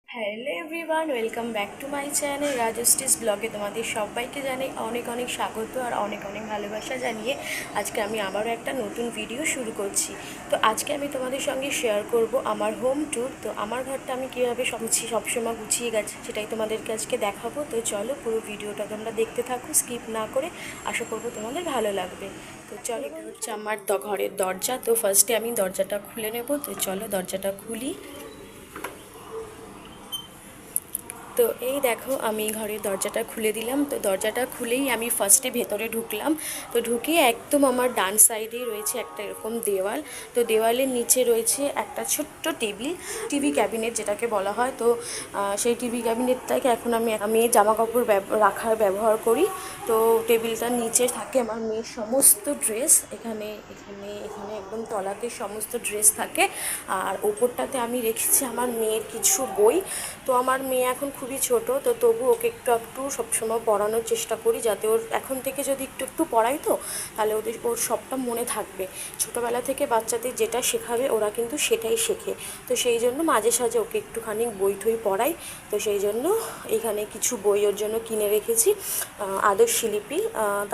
Hello everyone, welcome back to my channel Rajshree's ব্লগে। তোমাদের সবাইকে জানাই অনেক অনেক স্বাগত আর অনেক অনেক ভালোবাসা জানিয়ে আজকে আমি আবারও একটা নতুন ভিডিও শুরু করছি। তো আজকে আমি তোমাদের সঙ্গে শেয়ার করব আমার হোম ট্যুর। তো আমার ঘরটা আমি কীভাবে সবসময় গুছিয়ে গেছি সেটাই তোমাদেরকে আজকে দেখাবো। তো চলো পুরো ভিডিওটা তোমরা দেখতে থাকো স্কিপ না করে, আশা করবো তোমাদের ভালো লাগবে। তো চলো, এটা হচ্ছে আমার ঘরের দরজা। তো ফার্স্টে আমি দরজাটা খুলে নেব। তো চলো দরজাটা খুলি। তো এই দেখো, আমি ঘরের দরজাটা খুলে দিলাম। তো দরজাটা খুলেই আমি ফার্স্টে ভেতরে ঢুকলাম। তো ঢুকে একদম আমার ডান সাইডেই রয়েছে একটা এরকম দেওয়াল। তো দেওয়ালের নিচে রয়েছে একটা ছোট্ট টেবিল, টিভি ক্যাবিনেট যেটাকে বলা হয়। তো সেই টিভি ক্যাবিনেটটাকে এখন আমি জামা কাপড় রাখার ব্যবহার করি। তো টেবিলটার নিচে থাকে আমার মেয়ের সমস্ত ড্রেস। এখানে এখানে এখানে একদম তলাতে সমস্ত ড্রেস থাকে। আর ওপরটাতে আমি রেখেছি আমার মেয়ের কিছু বই। তো আমার মেয়ে এখন খুবই ছোট, তো তবু ওকে একটু একটু সবসময় পড়ানোর চেষ্টা করি, যাতে ওর এখন থেকে যদি একটু একটু পড়াই তো তাহলে ওর সবটা মনে থাকবে। ছোটোবেলা থেকে বাচ্চাদের যেটা শেখাবে ওরা কিন্তু সেটাই শেখে। তো সেই জন্য মাঝে সাঝে ওকে একটুখানি বই ঠই পড়াই। তো সেই জন্য এখানে কিছু বই ওর জন্য কিনে রেখেছি। আদর্শ শিল্পী,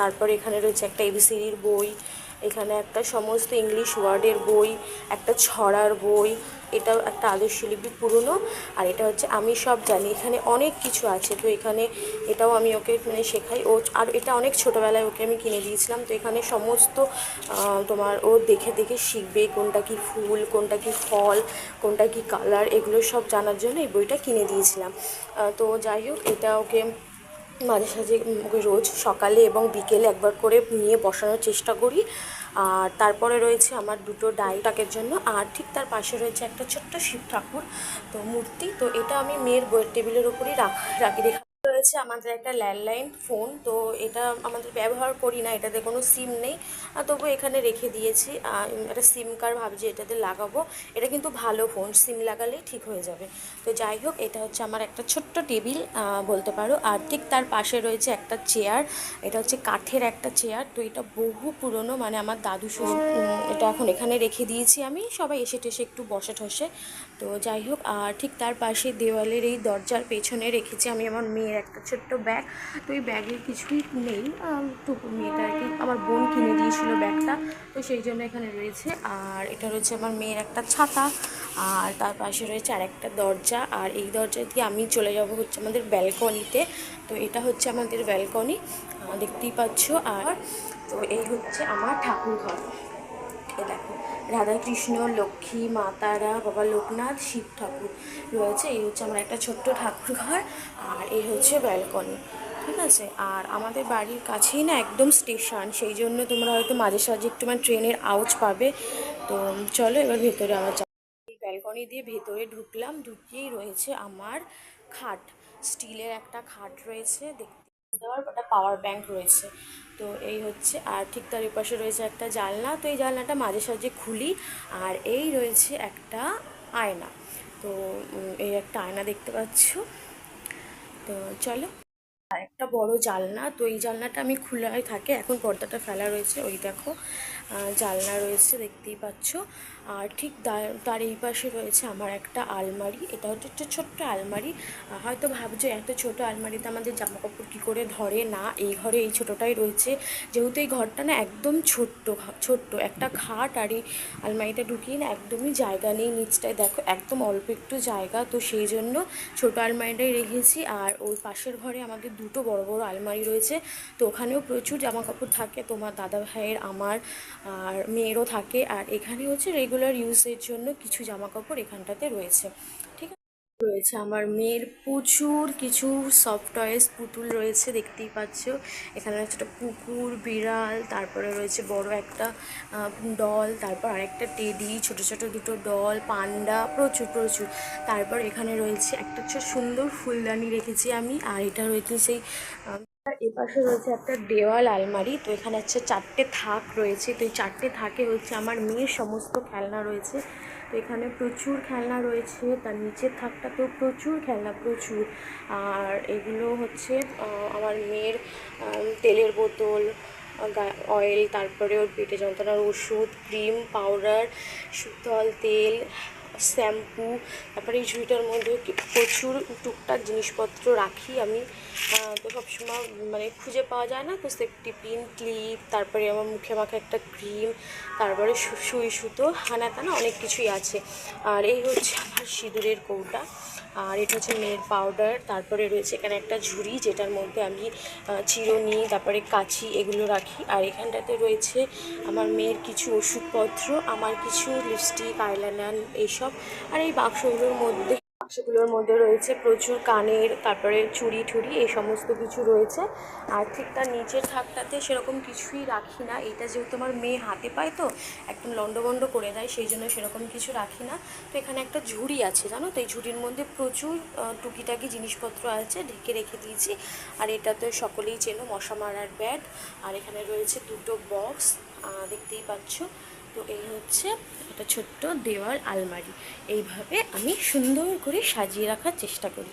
তারপর এখানে রয়েছে একটা এবিসিডির বই, এখানে একটা সমস্ত ইংলিশ ওয়ার্ডের বই, একটা ছড়ার বই, এটাও একটা আদর্শ লিপি পুরনো। আর এটা হচ্ছে আমি সব জানি। এখানে অনেক কিছু আছে। তো এখানে এটাও আমি ওকে শেখাই। আর এটা অনেক ছোটোবেলায় ওকে আমি কিনে দিয়েছিলাম। তো এখানে সমস্ত তোমার ও দেখে দেখে শিখবে কোনটা কি ফুল, কোনটা কি ফল, কোনটা কি কালার, এগুলো সব জানার জন্য এই বইটা কিনে দিয়েছিলাম। তো যাই হোক, এটা ওকে মাঝে সাঝে ওকে রোজ সকালে এবং বিকেলে একবার করে নিয়ে বসানোর চেষ্টা করি। আর তারপরে রয়েছে আমার দুটো ডাইটাকের জন্য। আর ঠিক তার পাশে রয়েছে একটা ছোট্ট শিব ঠাকুর তো মূর্তি। তো এটা আমি মেয়ের বইয়ের টেবিলের ওপরই রাখি রেখা রয়েছে আমাদের একটা ল্যান্ডলাইন ফোন। তো এটা আমাদের ব্যবহার করি না, এটাতে কোনো সিম নেই। তবু এখানে রেখে দিয়েছি। একটা সিম কার্ড ভাবছি এটাতে লাগাবো। এটা কিন্তু ভালো ফোন, সিম লাগালেই ঠিক হয়ে যাবে। তো যাই হোক, এটা হচ্ছে আমার একটা ছোট্ট টেবিল বলতে পারো। আর ঠিক তার পাশে রয়েছে একটা চেয়ার। এটা হচ্ছে কাঠের একটা চেয়ার। তো এটা বহু পুরনো, মানে আমার দাদু এটা এখন এখানে রেখে দিয়েছি আমি, সবাই এসে টেসে একটু বসে ঠসে। তো যাই হোক, আর ঠিক তার পাশে দেওয়ালের এই দরজার পেছনে রেখেছি আমি আমার মেয়ের একটা ছোট্ট ব্যাগ। তো এই ব্যাগের কিছুই নেই, তো মেয়েটা আর কি আমার বোন কিনে দিয়েছিল ব্যাগটা, তো সেই জন্য এখানে রয়েছে। আর এটা রয়েছে আমার মেয়ের একটা ছাতা। আর তার পাশে রয়েছে আরেকটা দরজা। আর এই দরজা দিয়ে আমি চলে যাব হচ্ছে আমাদের ব্যালকনিতে। তো এটা হচ্ছে আমাদের ব্যালকনি, দেখতেই পাচ্ছ। আর তো এই হচ্ছে আমার ঠাকুর ঘর। এ দেখো, রাধাকৃষ্ণ, লক্ষ্মী, মা তারা, বাবা লোকনাথ, শিব ঠাকুর রয়েছে। এই হচ্ছে আমার একটা ছোট্ট ঠাকুর ঘর। আর এই হচ্ছে ব্যালকনি, ঠিক আছে। আর আমাদের বাড়ির কাছেই না একদম স্টেশন, সেই জন্য তোমরা হয়তো মাঝে সাঝে একটু মানে ট্রেনের আওয়াজ পাবে। তো চলো এবার ভেতরে আবার এই ব্যালকনি দিয়ে ভেতরে ঢুকলাম। ঢুকিয়েই রয়েছে আমার খাট, স্টিলের একটা খাট রয়েছে দেখতে দেওয়ার, ওটা পাওয়ার ব্যাংক রয়েছে। তো এই হচ্ছে। আর ঠিক তার পাশে রয়েছে একটা জানলা। তো এই জানলাটা মাঝে সাঝে খুলি। আর এই রয়েছে একটা আয়না। তো এই একটা আয়না দেখতে পাচ্ছ। তো চলো, আর একটা বড় জানলা। তো এই জানলাটা আমি খোলাই থাকে, এখন পর্দাটা ফেলা রয়েছে। ওই দেখো, জানলা রয়েছে দেখতেই পাচ্ছ। আর ঠিক তার এই পাশে রয়েছে আমার একটা আলমারি। এটা হচ্ছে একটা ছোট্ট আলমারি। হয়তো ভাবছো এত ছোট আলমারিতে আমাদের জামা কাপড় কী করে ধরে। না, এই ঘরে এই ছোটোটাই রয়েছে। যেহেতু এই ঘরটা না একদম ছোট্ট ছোট্ট একটা খাট, আর এই আলমারিটা ঢুকিয়ে না একদমই জায়গা নেই নিচটায়, দেখো একদম অল্প একটু জায়গা। তো সেই জন্য ছোটো আলমারিটাই রেখেছি। আর ওই পাশের ঘরে আমাদের দুটো বড় বড় আলমারি রয়েছে। তো ওখানেও প্রচুর জামা কাপড় থাকে, তোমার দাদা ভাইয়ের, আমার, আর মেয়েরও থাকে। আর এখানে হচ্ছে রেগুলার ইউজের জন্য কিছু জামা কাপড় এখানটাতে রয়েছে, ঠিক আছে। রয়েছে আমার মেয়ের প্রচুর কিছু সফট টয়েস পুতুল রয়েছে দেখতেই পাচ্ছ। এখানে রয়েছে একটা কুকুর, বিড়াল, তারপরে রয়েছে বড় একটা ডল, তারপর আরেকটা টেডি, ছোট ছোট দুটো ডল, পান্ডা, প্রচুর প্রচুর। তারপর এখানে রয়েছে একটা সুন্দর ফুলদানি রেখেছি আমি। আর এটা রয়েছে সেই আর এপাশে রয়েছে একটা দেওয়াল আলমারি। তো এখানে হচ্ছে চারটে থাক রয়েছে। তো এই চারটে থাকে হচ্ছে আমার মেয়ের সমস্ত খেলনা রয়েছে। তো এখানে প্রচুর খেলনা রয়েছে। তার নিচের থাকটা তো প্রচুর খেলনা, প্রচুর। আর এগুলো হচ্ছে আমার মেয়ের তেলের বোতল, অয়েল, তারপরে ওর পেটে যন্ত্রণার ওষুধ, ক্রিম, পাউডার, সুতল তেল, শ্যাম্পু, তারপরে এই ঝুড়িটার মধ্যে প্রচুর টুকটাক জিনিসপত্র রাখি আমি। তো সবসময় মানে খুঁজে পাওয়া যায় না, তো সেফটি পিন, ক্লিপ, তারপরে আমার মুখে মাখা একটা ক্রিম, তারপরে সুই সুতো, হানা টানা অনেক কিছুই আছে। আর এই হচ্ছে আমার সিঁদুরের কৌটা, আর এটা হচ্ছে নেল পাউডার। তারপরে রয়েছে এখানে একটা ঝুড়ি যেটার মধ্যে আমি চিরুনি, তারপরে কাঁচি এগুলো রাখি। আর এখানটাতে রয়েছে আমার মেয়ের কিছু ওষুধপত্র, আমার কিছু লিপস্টিক, আইলাইনার এইসব। আর এই বাক্সগুলোর মধ্যে রয়েছে প্রচুর কানের, তারপরে চুড়ি ঠুড়ি এই সমস্ত কিছু রয়েছে। আর ঠিক তার নিচের থাকটাতে সেরকম কিছুই রাখি না, এইটা যেহেতু আমার মেয়ে হাতে পায় তো একদম লন্ডভন্ড করে দেয়, সেই জন্য সেরকম কিছু রাখি না। তো এখানে একটা ঝুড়ি আছে জানো তো, এই ঝুড়ির মধ্যে প্রচুর টুকিটাকি জিনিসপত্র আছে, ঢেকে রেখে দিয়েছি। আর এটা তো সকলেই চেনো, মশা মারার ব্যাট। আর এখানে রয়েছে দুটো বক্স, দেখতেই পাচ্ছ। তো এই হচ্ছে একটা ছোট্ট দেওয়াল আলমারি। এইভাবে আমি সুন্দর করে সাজিয়ে রাখার চেষ্টা করি।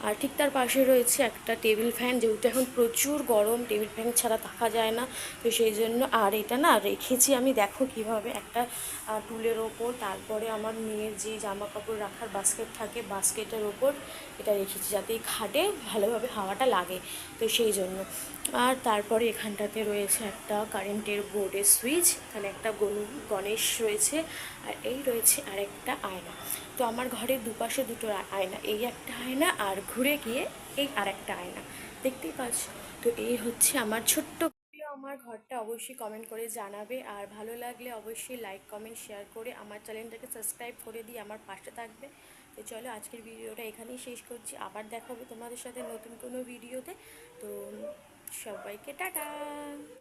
আর ঠিক তার পাশে রয়েছে একটা টেবিল ফ্যান, যেহেতু এখন প্রচুর গরম, টেবিল ফ্যান ছাড়া থাকা যায় না, তো সেই জন্য। আর এটা না রেখেছি আমি, দেখো কিভাবে, একটা টুলের ওপর, তারপরে আমার মেয়ের যে জামা কাপড় রাখার বাস্কেট থাকে, বাস্কেটের ওপর এটা রেখেছি যাতে এই খাটে ভালোভাবে হাওয়াটা লাগে, তো সেই জন্য। আর তারপরে এখানটাতে রয়েছে একটা কারেন্টের বোর্ডের সুইচ, এখানে একটা গণেশ রয়েছে, আর এই রয়েছে আরেকটা আয়না। তো আমার ঘরের দুপাশে দুটো আয়না, এই একটা আয়না আর ঘুরে গিয়ে এই আরেকটা আয়না, দেখতেই পাচ্ছ। তো এই হচ্ছে আমার ছোট্ট আমার ঘরটা। অবশ্যই কমেন্ট করে জানাবে, আর ভালো লাগলে অবশ্যই লাইক, কমেন্ট, শেয়ার করে আমার চ্যানেলটাকে সাবস্ক্রাইব করে দিয়ে আমার পাশে থাকবে। তো চলো আজকের ভিডিওটা এখানেই শেষ করছি, আবার দেখা হবে তোমাদের সাথে নতুন কোনো ভিডিওতে। তো সবাইকে টাটা।